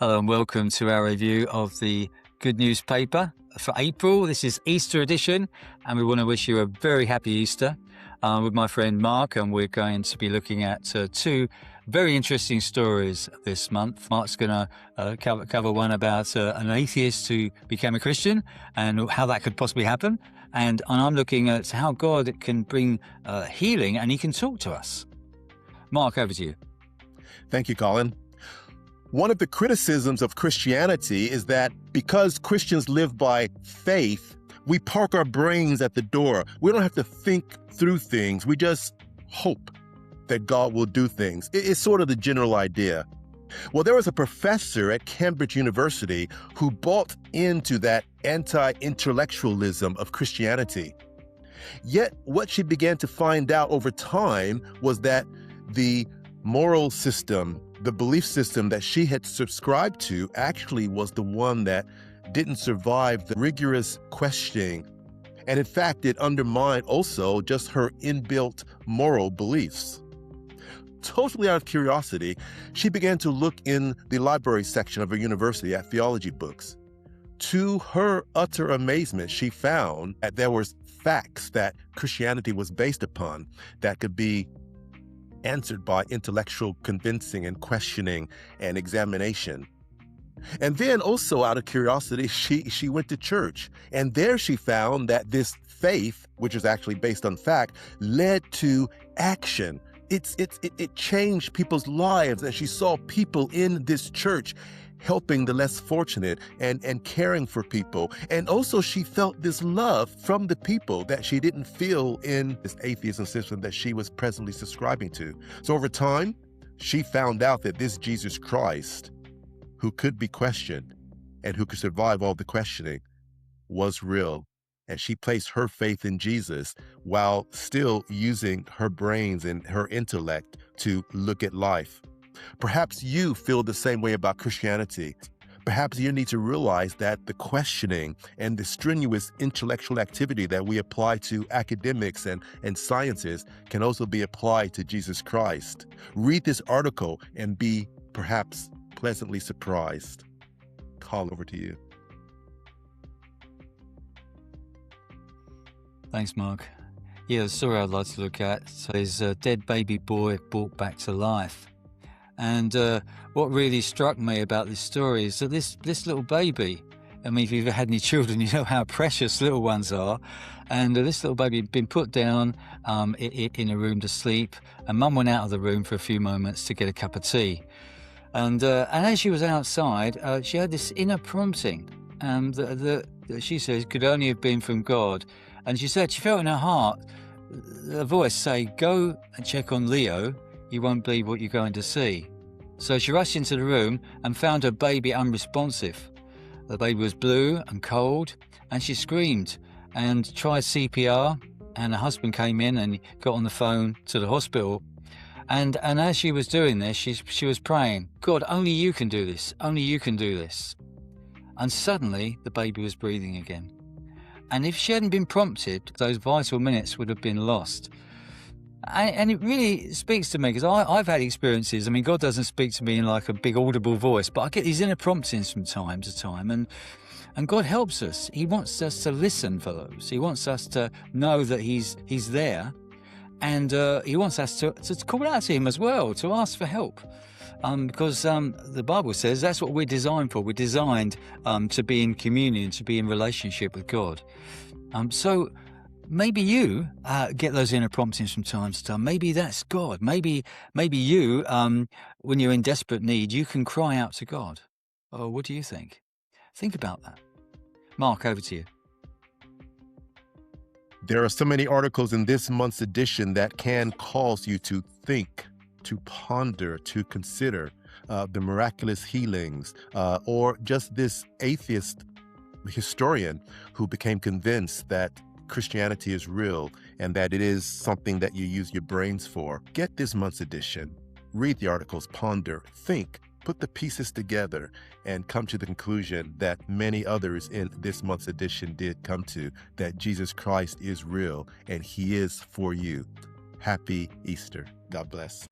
Hello and welcome to our review of the Good News paper for April. This is Easter edition, and we want to wish you a very happy Easter with my friend Mark, and we're going to be looking at two very interesting stories this month. Mark's going to cover one about an atheist who became a Christian and how that could possibly happen, and I'm looking at how God can bring healing, and he can talk to us. Mark, over to you. Thank you, Colin. One of the criticisms of Christianity is that because Christians live by faith, we park our brains at the door. We don't have to think through things. We just hope that God will do things. It's sort of the general idea. Well, there was a professor at Cambridge University who bought into that anti-intellectualism of Christianity. Yet what she began to find out over time was that the moral system, the belief system that she had subscribed to actually was the one that didn't survive the rigorous questioning. And in fact, it undermined also just her inbuilt moral beliefs. Totally out of curiosity, she began to look in the library section of her university at theology books. To her utter amazement, she found that there were facts that Christianity was based upon that could be answered by intellectual convincing and questioning and examination. And then also out of curiosity, she went to church, and there she found that this faith, which is actually based on fact, led to action. It changed people's lives, and she saw people in this church helping the less fortunate and caring for people. And also she felt this love from the people that she didn't feel in this atheism system that she was presently subscribing to. So over time, she found out that this Jesus Christ, who could be questioned and who could survive all the questioning, was real. And she placed her faith in Jesus while still using her brains and her intellect to look at life. Perhaps you feel the same way about Christianity. Perhaps you need to realize that the questioning and the strenuous intellectual activity that we apply to academics and sciences can also be applied to Jesus Christ. Read this article and be perhaps pleasantly surprised. Call over to you. Thanks, Mark. Yeah, the story I'd like to look at is a dead baby boy brought back to life. And what really struck me about this story is that this little baby, I mean, if you've ever had any children, you know how precious little ones are. And this little baby had been put down in a room to sleep, and Mum went out of the room for a few moments to get a cup of tea. And as she was outside, she had this inner prompting that she says could only have been from God. And she said she felt in her heart a voice say, "Go and check on Leo. You won't believe what you're going to see." So she rushed into the room and found her baby unresponsive. The baby was blue and cold, and she screamed and tried CPR, and her husband came in and got on the phone to the hospital. And as she was doing this, she was praying, "God, only you can do this. Only you can do this." And suddenly the baby was breathing again. And if she hadn't been prompted, those vital minutes would have been lost. And it really speaks to me, because I've had experiences. I mean, God doesn't speak to me in like a big audible voice, but I get these inner promptings from time to time. And God helps us. He wants us to listen for those. He wants us to know that He's there. And He wants us to call out to Him as well, to ask for help. Because the Bible says that's what we're designed for. We're designed to be in communion, to be in relationship with God. So maybe you get those inner promptings from time to time. Maybe that's God. Maybe you, when you're in desperate need, you can cry out to God. Oh, what do you think? Think about that. Mark, over to you. There are so many articles in this month's edition that can cause you to think, to ponder, to consider the miraculous healings, or just this atheist historian who became convinced that Christianity is real and that it is something that you use your brains for. Get this month's edition. Read the articles, ponder, think, put the pieces together, and come to the conclusion that many others in this month's edition did come to, that Jesus Christ is real and He is for you. Happy Easter. God bless.